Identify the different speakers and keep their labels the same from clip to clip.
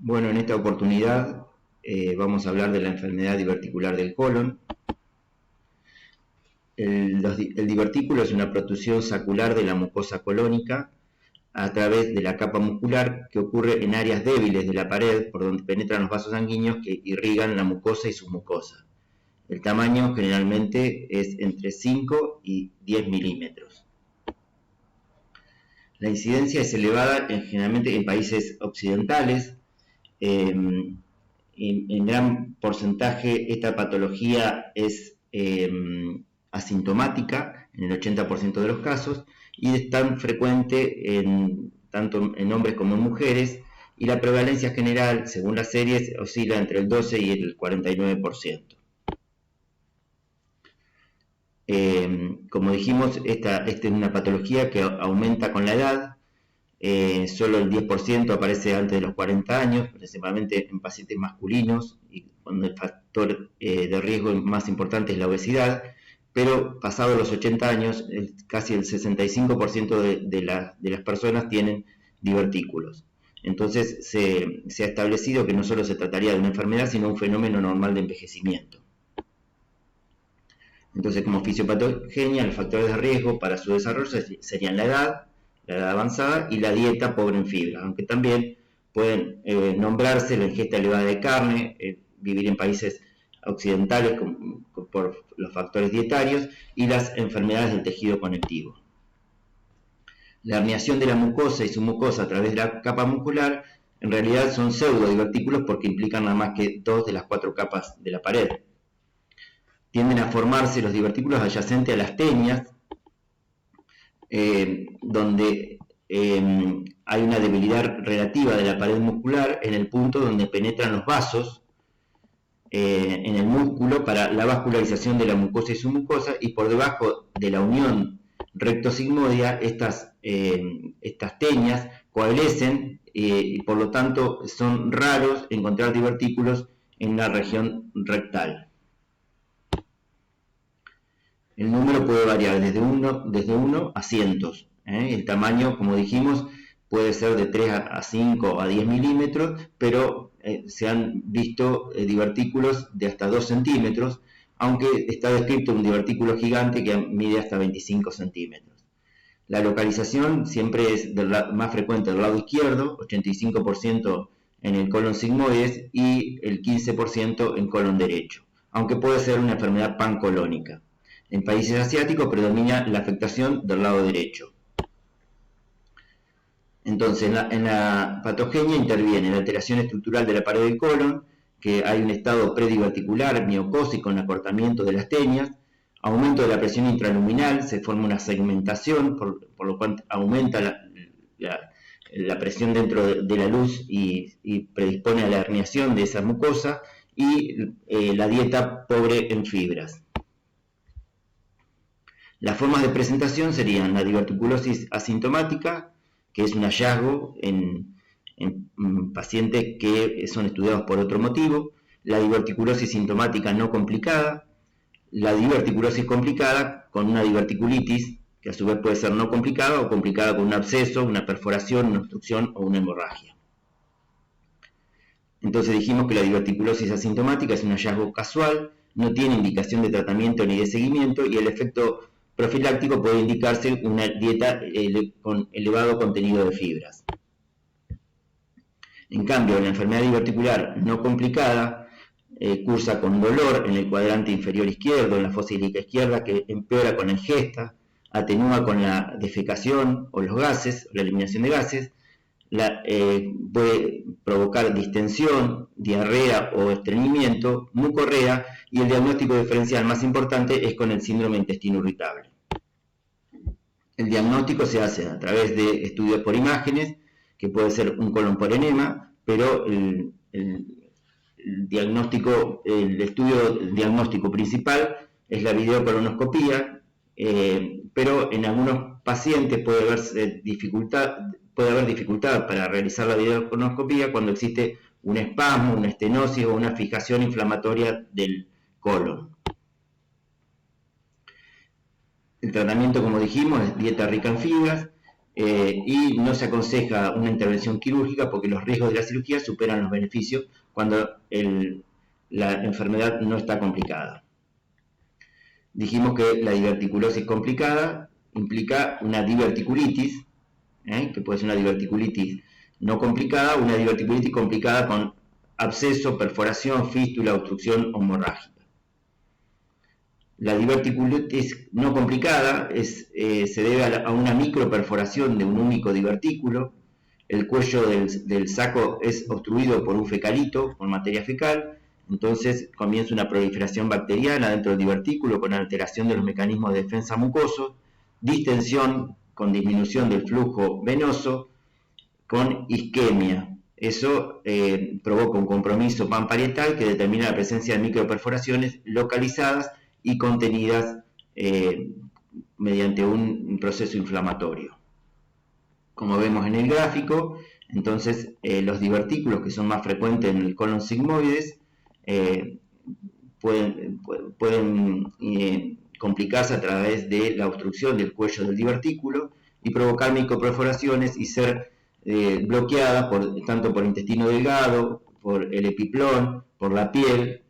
Speaker 1: Bueno, en esta oportunidad vamos a hablar de la enfermedad diverticular del colon. El divertículo es una protrusión sacular de la mucosa colónica a través de la capa muscular que ocurre en áreas débiles de la pared por donde penetran los vasos sanguíneos que irrigan la mucosa y sus mucosas. El tamaño generalmente es entre 5 y 10 milímetros. La incidencia es elevada generalmente en países occidentales. En gran porcentaje esta patología es asintomática en el 80% de los casos y es tan frecuente tanto en hombres como en mujeres, y la prevalencia general, según las series, oscila entre el 12 y el 49%. Como dijimos, esta es una patología que aumenta con la edad. Solo el 10% aparece antes de los 40 años, principalmente en pacientes masculinos, y cuando el factor de riesgo más importante es la obesidad, pero pasados los 80 años, casi el 65% de las personas tienen divertículos. Entonces se ha establecido que no solo se trataría de una enfermedad, sino un fenómeno normal de envejecimiento. Entonces, como fisiopatogenia, los factores de riesgo para su desarrollo serían la edad avanzada y la dieta pobre en fibra, aunque también pueden nombrarse la ingesta elevada de carne, vivir en países occidentales por los factores dietarios y las enfermedades del tejido conectivo. La herniación de la mucosa y su mucosa a través de la capa muscular en realidad son pseudodivertículos porque implican nada más que 2 de las 4 capas de la pared. Tienden a formarse los divertículos adyacentes a las tenias, donde hay una debilidad relativa de la pared muscular en el punto donde penetran los vasos en el músculo para la vascularización de la mucosa y su mucosa, y por debajo de la unión rectosigmoidea estas tenias coalescen y por lo tanto son raros encontrar divertículos en la región rectal. El número puede variar desde 1 a cientos. El tamaño, como dijimos, puede ser de 3 a 5 a 10 milímetros, pero se han visto divertículos de hasta 2 centímetros, aunque está descrito un divertículo gigante que mide hasta 25 centímetros. La localización siempre es más frecuente del lado izquierdo, 85% en el colon sigmoides y el 15% en colon derecho, aunque puede ser una enfermedad pancolónica. En países asiáticos predomina la afectación del lado derecho. Entonces, en la patogenia interviene la alteración estructural de la pared del colon, que hay un estado prediverticular, miocósico en acortamiento de las tenias, aumento de la presión intraluminal, se forma una segmentación, por lo cual aumenta la presión dentro de la luz y predispone a la herniación de esa mucosa, y la dieta pobre en fibras. Las formas de presentación serían la diverticulosis asintomática, que es un hallazgo en pacientes que son estudiados por otro motivo, la diverticulosis sintomática no complicada, la diverticulosis complicada con una diverticulitis, que a su vez puede ser no complicada o complicada con un absceso, una perforación, una obstrucción o una hemorragia. Entonces dijimos que la diverticulosis asintomática es un hallazgo casual, no tiene indicación de tratamiento ni de seguimiento, y el efecto profiláctico puede indicarse una dieta con elevado contenido de fibras. En cambio, la enfermedad diverticular no complicada cursa con dolor en el cuadrante inferior izquierdo, en la fosa ilíaca izquierda, que empeora con la ingesta, atenúa con la defecación o los gases, la eliminación de gases, puede provocar distensión, diarrea o estreñimiento, mucorrea, y el diagnóstico diferencial más importante es con el síndrome de intestino irritable. El diagnóstico se hace a través de estudios por imágenes, que puede ser un colon por enema, pero el estudio diagnóstico principal es la videocolonoscopía, pero en algunos pacientes puede haber dificultad para realizar la videocolonoscopía cuando existe un espasmo, una estenosis o una fijación inflamatoria del colon. El tratamiento, como dijimos, es dieta rica en fibras, y no se aconseja una intervención quirúrgica porque los riesgos de la cirugía superan los beneficios cuando la enfermedad no está complicada. Dijimos que la diverticulosis complicada implica una diverticulitis, que puede ser una diverticulitis no complicada, una diverticulitis complicada con absceso, perforación, fístula, obstrucción o hemorragia. La diverticulitis no complicada se debe a una microperforación de un único divertículo. El cuello del saco es obstruido por un fecalito, por materia fecal. Entonces comienza una proliferación bacteriana dentro del divertículo con alteración de los mecanismos de defensa mucosos, distensión con disminución del flujo venoso, con isquemia. Eso provoca un compromiso panparietal que determina la presencia de microperforaciones localizadas y contenidas mediante un proceso inflamatorio. Como vemos en el gráfico, entonces los divertículos que son más frecuentes en el colon sigmoides pueden complicarse a través de la obstrucción del cuello del divertículo y provocar microperforaciones y ser bloqueadas tanto por intestino delgado, por el epiplón, por la piel,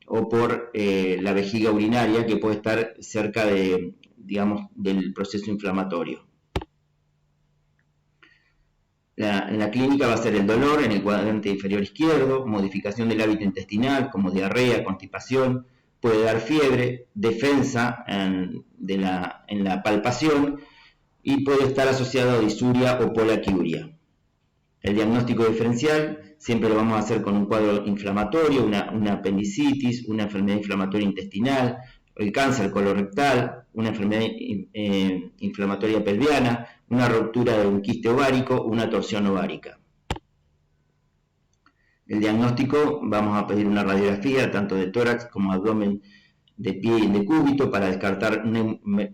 Speaker 1: o por la vejiga urinaria, que puede estar cerca del proceso inflamatorio. En la clínica va a ser el dolor en el cuadrante inferior izquierdo, modificación del hábito intestinal como diarrea, constipación, puede dar fiebre, defensa en la palpación y puede estar asociado a disuria o polaquiuria. El diagnóstico diferencial siempre lo vamos a hacer con un cuadro inflamatorio, una apendicitis, una enfermedad inflamatoria intestinal, el cáncer colorectal, una enfermedad inflamatoria pelviana, una ruptura de un quiste ovárico, una torsión ovárica. El diagnóstico, vamos a pedir una radiografía tanto de tórax como abdomen, de pie y de cúbito para descartar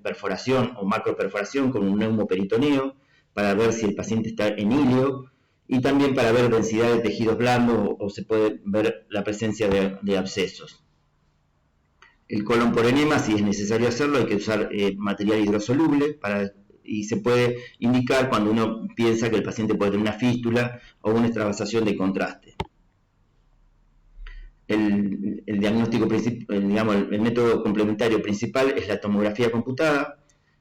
Speaker 1: perforación o macroperforación con un neumoperitoneo, para ver si el paciente está en híleo, y también para ver densidad de tejidos blandos o se puede ver la presencia de abscesos. El colon por enema, si es necesario hacerlo, hay que usar material hidrosoluble y se puede indicar cuando uno piensa que el paciente puede tener una fístula o una extravasación de contraste. El diagnóstico principal, el método complementario principal es la tomografía computada,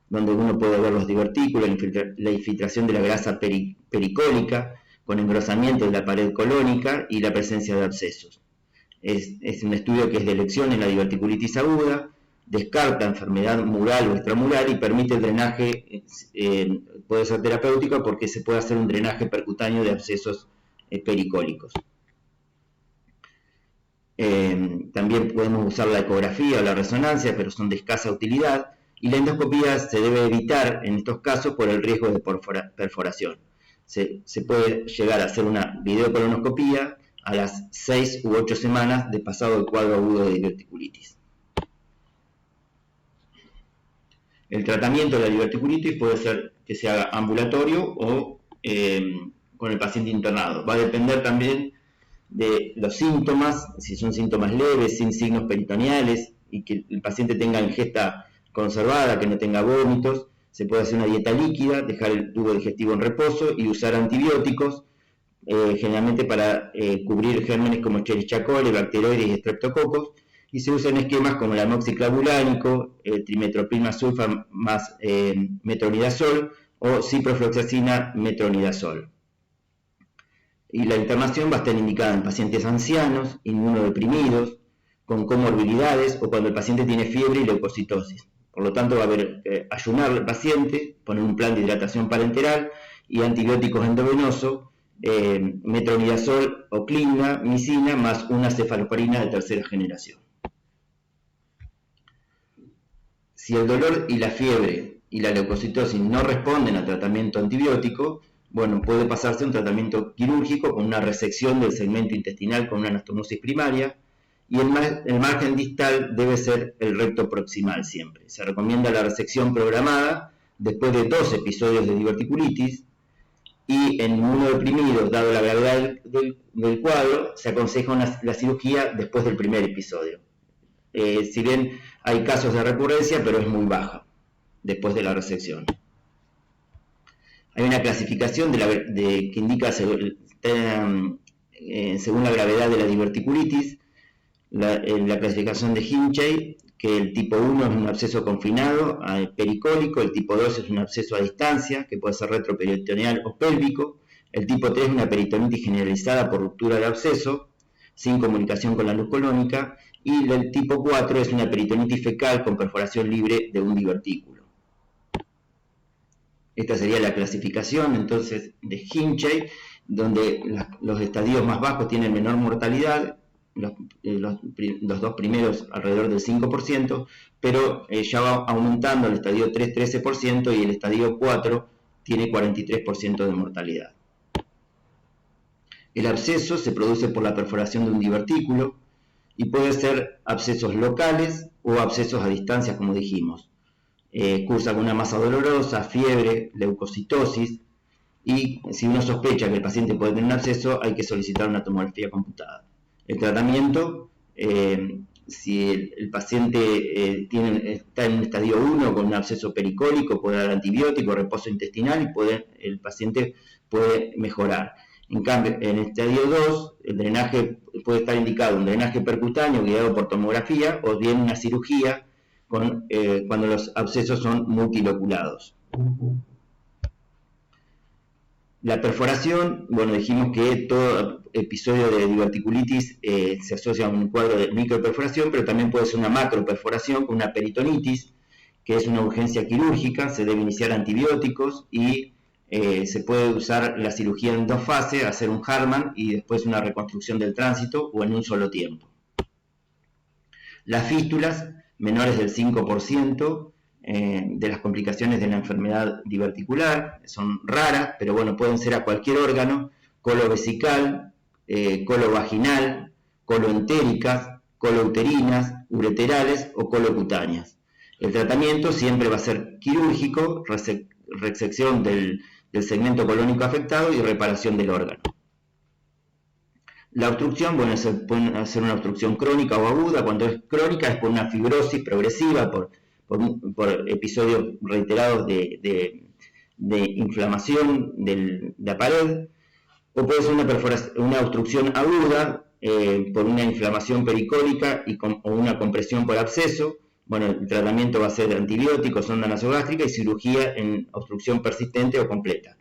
Speaker 1: donde uno puede ver los divertículos, la infiltración de la grasa pericólica, con engrosamiento de la pared colónica y la presencia de abscesos. Es un estudio que es de elección en la diverticulitis aguda, descarta enfermedad mural o extramural y permite el drenaje, puede ser terapéutico porque se puede hacer un drenaje percutáneo de abscesos pericólicos. También podemos usar la ecografía o la resonancia, pero son de escasa utilidad, y la endoscopía se debe evitar en estos casos por el riesgo de perforación. Se puede llegar a hacer una videocolonoscopía a las 6 u 8 semanas de pasado el cuadro agudo de diverticulitis. El tratamiento de la diverticulitis puede ser que se haga ambulatorio o con el paciente internado. Va a depender también de los síntomas, si son síntomas leves, sin signos peritoneales y que el paciente tenga ingesta conservada, que no tenga vómitos. Se puede hacer una dieta líquida, dejar el tubo digestivo en reposo y usar antibióticos, generalmente para cubrir gérmenes como Escherichia coli, bacteroides y estreptococos, y se usan esquemas como el amoxiclavulánico, trimetoprim sulfa más metronidazol o ciprofloxacina metronidazol. Y la internación va a estar indicada en pacientes ancianos, inmunodeprimidos, con comorbilidades o cuando el paciente tiene fiebre y leucocitosis. Por lo tanto, va a haber ayunar al paciente, poner un plan de hidratación parenteral y antibióticos endovenosos, metronidazol o clinga, micina, más una cefalosporina de tercera generación. Si el dolor y la fiebre y la leucocitosis no responden al tratamiento antibiótico, bueno, puede pasarse a un tratamiento quirúrgico con una resección del segmento intestinal con una anastomosis primaria, y el margen distal debe ser el recto proximal siempre. Se recomienda la resección programada después de 2 episodios de diverticulitis, y en inmunodeprimidos, dado la gravedad del cuadro, se aconseja la cirugía después del primer episodio. Si bien hay casos de recurrencia, pero es muy baja después de la resección. Hay una clasificación que indica según la gravedad de la diverticulitis, la clasificación de Hinchey, que el tipo 1 es un absceso confinado pericólico, el tipo 2 es un absceso a distancia, que puede ser retroperitoneal o pélvico, el tipo 3 es una peritonitis generalizada por ruptura del absceso, sin comunicación con la luz colónica, y el tipo 4 es una peritonitis fecal con perforación libre de un divertículo. Esta sería la clasificación entonces de Hinchey, donde los estadios más bajos tienen menor mortalidad, los dos primeros alrededor del 5%, pero ya va aumentando el estadio 3 13% y el estadio 4 tiene 43% de mortalidad. El absceso se produce por la perforación de un divertículo y puede ser abscesos locales o abscesos a distancia, como dijimos. Cursa con una masa dolorosa, fiebre, leucocitosis, y si uno sospecha que el paciente puede tener un absceso, hay que solicitar una tomografía computada. El tratamiento, si el paciente está en un estadio 1 con un absceso pericólico, puede dar antibiótico, reposo intestinal y el paciente puede mejorar. En cambio, en el estadio 2, el drenaje puede estar indicado un drenaje percutáneo guiado por tomografía o bien una cirugía cuando los abscesos son multiloculados. La perforación, bueno, dijimos que todo episodio de diverticulitis se asocia a un cuadro de microperforación, pero también puede ser una macroperforación con una peritonitis, que es una urgencia quirúrgica, se debe iniciar antibióticos y se puede usar la cirugía en 2 fases, hacer un Hartmann y después una reconstrucción del tránsito o en un solo tiempo. Las fístulas, menores del 5%, de las complicaciones de la enfermedad diverticular, son raras, pero bueno, pueden ser a cualquier órgano, colovesical, colovaginal, coloentéricas, colouterinas, ureterales o colocutáneas. El tratamiento siempre va a ser quirúrgico, resección del segmento colónico afectado y reparación del órgano. La obstrucción, bueno, se puede hacer una obstrucción crónica o aguda. Cuando es crónica es por una fibrosis progresiva, por episodios reiterados de inflamación de la pared, o puede ser una obstrucción aguda por una inflamación pericólica o una compresión por absceso. Bueno, el tratamiento va a ser antibióticos, sonda nasogástrica y cirugía en obstrucción persistente o completa.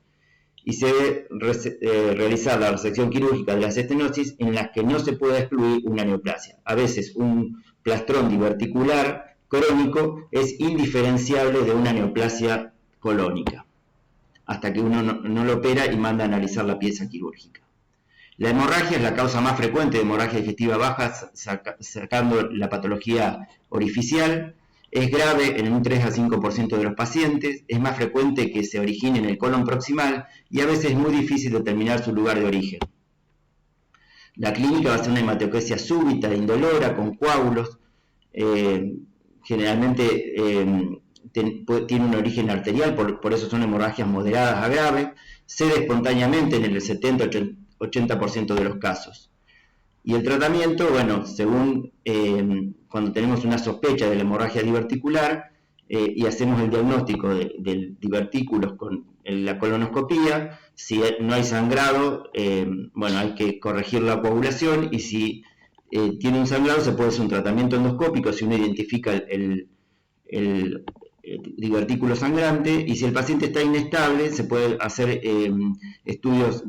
Speaker 1: Y se debe realizar la resección quirúrgica de las estenosis en las que no se puede excluir una neoplasia. A veces un plastrón diverticular crónico es indiferenciable de una neoplasia colónica, hasta que uno no lo opera y manda a analizar la pieza quirúrgica. La hemorragia es la causa más frecuente de hemorragia digestiva baja, sacando la patología orificial. Es grave en un 3 a 5% de los pacientes, es más frecuente que se origine en el colon proximal y a veces es muy difícil determinar su lugar de origen. La clínica va a ser una hematoquesia súbita, indolora, con coágulos, generalmente tiene un origen arterial, por eso son hemorragias moderadas a graves, cede espontáneamente en el 70-80% de los casos. Y el tratamiento, bueno, según cuando tenemos una sospecha de la hemorragia diverticular y hacemos el diagnóstico del divertículos con la colonoscopía, si no hay sangrado, bueno, hay que corregir la coagulación y si tiene un sangrado se puede hacer un tratamiento endoscópico si uno identifica el divertículo sangrante y si el paciente está inestable se puede hacer estudios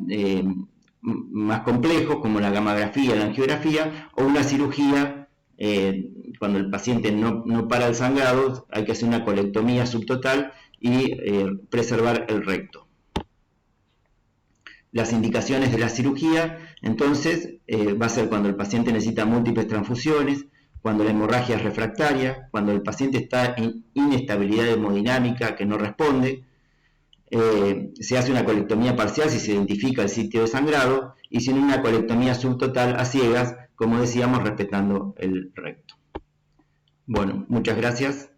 Speaker 1: más complejos como la gammagrafía, la angiografía o una cirugía. Cuando el paciente no para el sangrado hay que hacer una colectomía subtotal y preservar el recto. Las indicaciones de la cirugía entonces va a ser cuando el paciente necesita múltiples transfusiones, cuando la hemorragia es refractaria, cuando el paciente está en inestabilidad hemodinámica que no responde. Se hace una colectomía parcial si se identifica el sitio de sangrado y sin una colectomía subtotal a ciegas, como decíamos, respetando el recto. Bueno, muchas gracias.